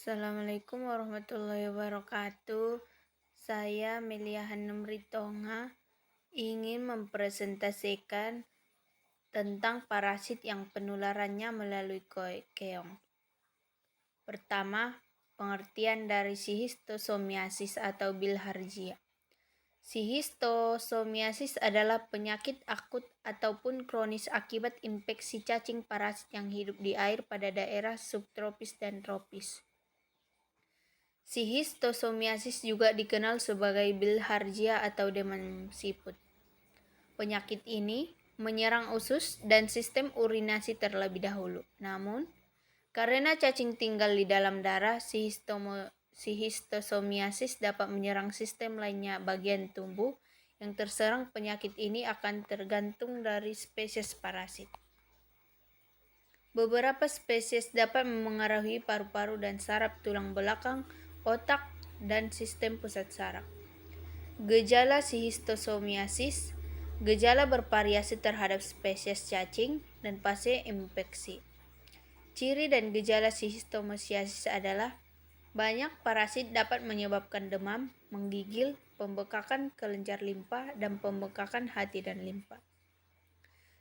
Assalamualaikum warahmatullahi wabarakatuh. Saya Melia Hanum Ritonga ingin mempresentasikan tentang parasit yang penularannya melalui keong. Pertama, pengertian dari Schistosomiasis atau Bilharzia. Schistosomiasis adalah penyakit akut ataupun kronis akibat infeksi cacing parasit yang hidup di air pada daerah subtropis dan tropis. Schistosomiasis juga dikenal sebagai Bilharzia atau demam siput. Penyakit ini menyerang usus dan sistem urinasi terlebih dahulu. Namun, karena cacing tinggal di dalam darah, schistosomiasis dapat menyerang sistem lainnya bagian tubuh. Yang terserang penyakit ini akan tergantung dari spesies parasit. Beberapa spesies dapat memengaruhi paru-paru dan saraf tulang belakang, otak, dan sistem pusat saraf. Gejala schistosomiasis. Gejala bervariasi terhadap spesies cacing dan fase infeksi. Ciri dan gejala schistosomiasis adalah banyak parasit dapat menyebabkan demam, menggigil, pembekakan kelenjar limpa, dan pembekakan hati dan limpa.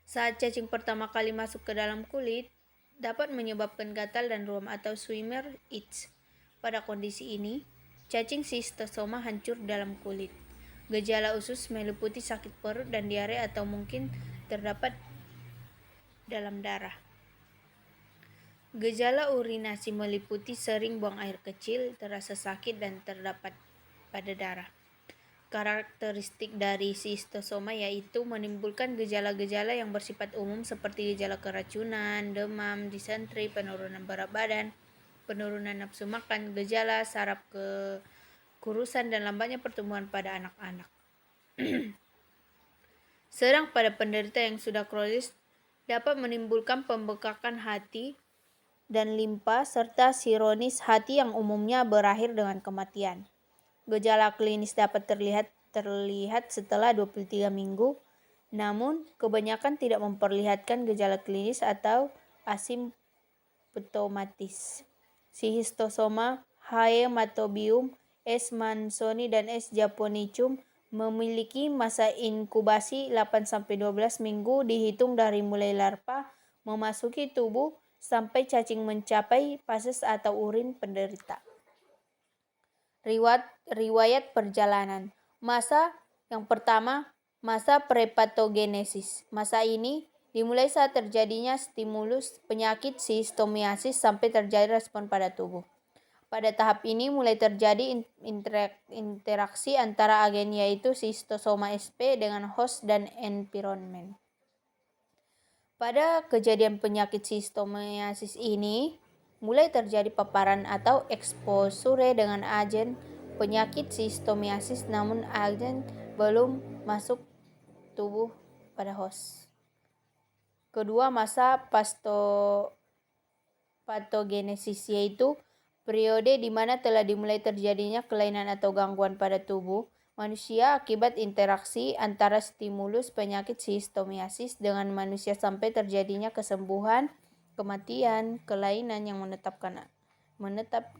Saat cacing pertama kali masuk ke dalam kulit, dapat menyebabkan gatal dan ruam atau swimmer itch. Pada kondisi ini, cacing schistosoma hancur dalam kulit. Gejala usus meliputi sakit perut dan diare atau mungkin terdapat dalam darah. Gejala urinasi meliputi sering buang air kecil, terasa sakit, dan terdapat pada darah. Karakteristik dari schistosoma yaitu menimbulkan gejala-gejala yang bersifat umum seperti gejala keracunan, demam, disentri, penurunan berat badan, penurunan nafsu makan, gejala saraf kekurusan, dan lambatnya pertumbuhan pada anak-anak. Sedang pada penderita yang sudah kronis dapat menimbulkan pembekakan hati dan limpa serta sirosis hati yang umumnya berakhir dengan kematian. Gejala klinis dapat terlihat setelah 23 minggu, namun kebanyakan tidak memperlihatkan gejala klinis atau asimptomatis. Schistosoma, Haematobium, S. mansoni, dan S. japonicum memiliki masa inkubasi 8-12 minggu dihitung dari mulai larva memasuki tubuh sampai cacing mencapai fases atau urin penderita. Riwayat perjalanan. Masa yang pertama, masa prepatogenesis. Masa ini dimulai saat terjadinya stimulus penyakit schistosomiasis sampai terjadi respon pada tubuh. Pada tahap ini mulai terjadi interaksi antara agen yaitu schistosoma sp dengan host dan environment. Pada kejadian penyakit schistosomiasis ini, mulai terjadi paparan atau exposure dengan agen penyakit schistosomiasis, namun agen belum masuk tubuh pada host. Kedua, masa patogenesis yaitu periode di mana telah dimulai terjadinya kelainan atau gangguan pada tubuh manusia akibat interaksi antara stimulus penyakit schistosomiasis dengan manusia sampai terjadinya kesembuhan, kematian, kelainan yang menetap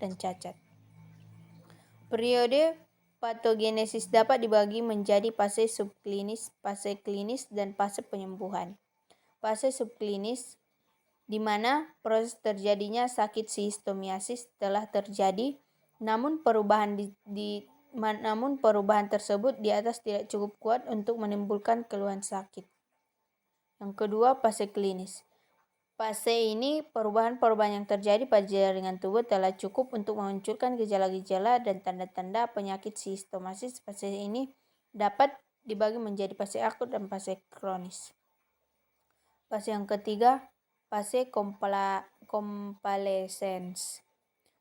dan cacat. Periode patogenesis dapat dibagi menjadi fase subklinis, fase klinis, dan fase penyembuhan. Fase subklinis di mana proses terjadinya sakit schistosomiasis telah terjadi, namun perubahan tersebut di atas tidak cukup kuat untuk menimbulkan keluhan sakit. Yang kedua, fase klinis. Fase ini perubahan-perubahan yang terjadi pada jaringan tubuh telah cukup untuk memunculkan gejala-gejala dan tanda-tanda penyakit schistosomiasis. Fase ini dapat dibagi menjadi fase akut dan fase kronis. Fase yang ketiga, fase convalescence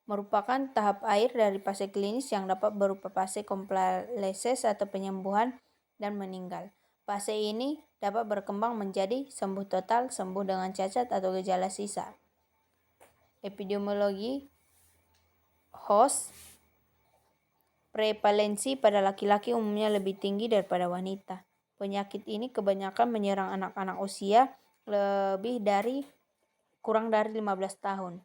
merupakan tahap akhir dari fase klinis yang dapat berupa fase convalescence atau penyembuhan dan meninggal. Fase ini dapat berkembang menjadi sembuh total, sembuh dengan cacat atau gejala sisa. Epidemiologi host prevalensi pada laki-laki umumnya lebih tinggi daripada wanita. Penyakit ini kebanyakan menyerang anak-anak usia kurang dari 15 tahun.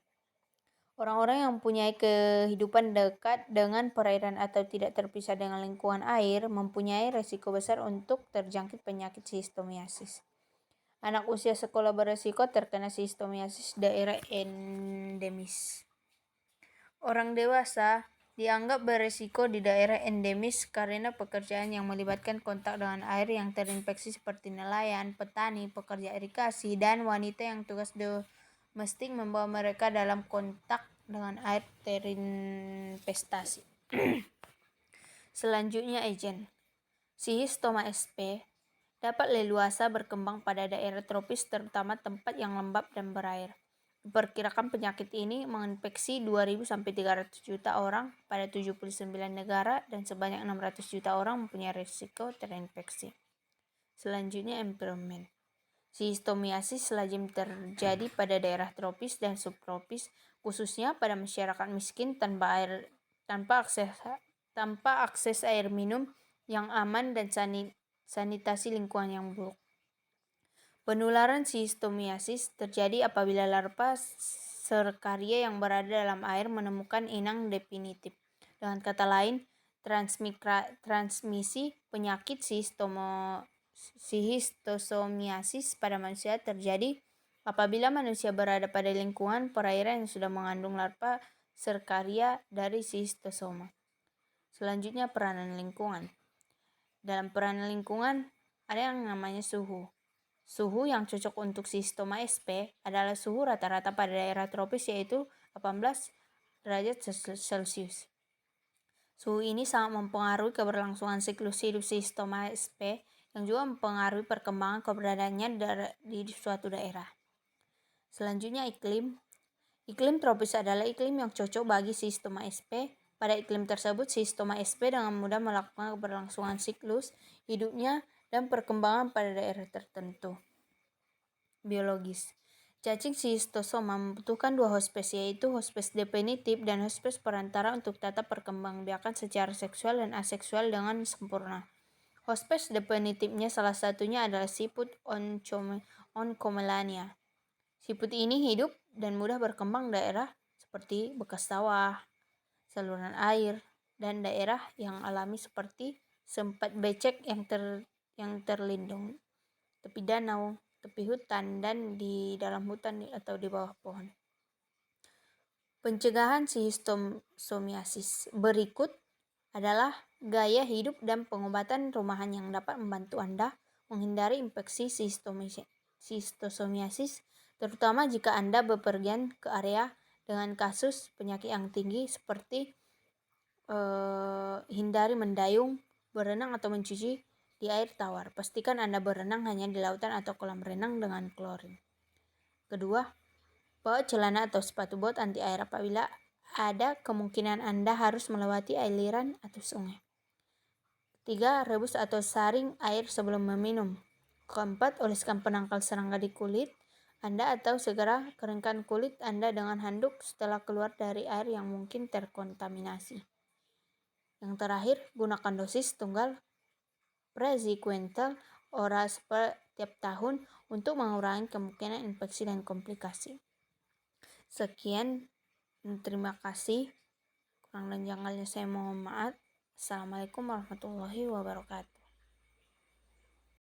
Orang-orang yang mempunyai kehidupan dekat dengan perairan atau tidak terpisah dengan lingkungan air mempunyai resiko besar untuk terjangkit penyakit sistomiasis. Anak usia sekolah beresiko terkena sistomiasis daerah endemis. Orang dewasa dianggap beresiko di daerah endemis karena pekerjaan yang melibatkan kontak dengan air yang terinfeksi seperti nelayan, petani, pekerja irigasi, dan wanita yang tugas domestik membawa mereka dalam kontak dengan air terinfestasi. Selanjutnya agent. Schistoma sp dapat leluasa berkembang pada daerah tropis terutama tempat yang lembab dan berair. Diperkirakan penyakit ini menginfeksi 2.000 sampai 300 juta orang pada 79 negara dan sebanyak 600 juta orang mempunyai risiko terinfeksi. Selanjutnya environment. Sistomiasis lazim terjadi pada daerah tropis dan subtropis, khususnya pada masyarakat miskin tanpa akses air minum yang aman dan sanitasi lingkungan yang buruk. Penularan sistomiasis terjadi apabila larva serkaria yang berada dalam air menemukan inang definitif. Dengan kata lain, transmisi penyakit sistosomiasis pada manusia terjadi apabila manusia berada pada lingkungan perairan yang sudah mengandung larva serkaria dari sistosoma. Selanjutnya peranan lingkungan. Dalam peranan lingkungan ada yang namanya suhu. Suhu yang cocok untuk Schistoma sp adalah suhu rata-rata pada daerah tropis yaitu 18 derajat Celcius. Suhu ini sangat mempengaruhi keberlangsungan siklus hidup Schistoma sp yang juga mempengaruhi perkembangan keberadaannya di suatu daerah. Selanjutnya iklim. Iklim tropis adalah iklim yang cocok bagi Schistoma sp. Pada iklim tersebut, Schistoma sp dengan mudah melakukan keberlangsungan siklus hidupnya dan perkembangan pada daerah tertentu. Biologis. Cacing schistosoma membutuhkan dua hospes, yaitu hospes definitif dan hospes perantara untuk tetap perkembangbiakan secara seksual dan aseksual dengan sempurna. Hospes definitifnya salah satunya adalah siput Oncomelania. Siput ini hidup dan mudah berkembang daerah seperti bekas sawah, saluran air, dan daerah yang alami seperti sempat becek yang terlindung, tepi danau, tepi hutan, dan di dalam hutan atau di bawah pohon. Pencegahan sistosomiasis berikut adalah gaya hidup dan pengobatan rumahan yang dapat membantu Anda menghindari infeksi sistosomiasis, terutama jika Anda bepergian ke area dengan kasus penyakit yang tinggi seperti hindari mendayung, berenang atau mencuci di air tawar. Pastikan Anda berenang hanya di lautan atau kolam renang dengan klorin. Kedua, bawa celana atau sepatu bot anti air apabila ada kemungkinan Anda harus melewati aliran atau sungai. Ketiga, rebus atau saring air sebelum meminum. Keempat, oleskan penangkal serangga di kulit Anda atau segera keringkan kulit Anda dengan handuk setelah keluar dari air yang mungkin terkontaminasi. Yang terakhir, gunakan dosis tunggal praziquantel oral setiap tahun untuk mengurangi kemungkinan infeksi dan komplikasi. Sekian, terima kasih. Kurang dan janggalnya saya mohon maaf. Assalamualaikum warahmatullahi wabarakatuh.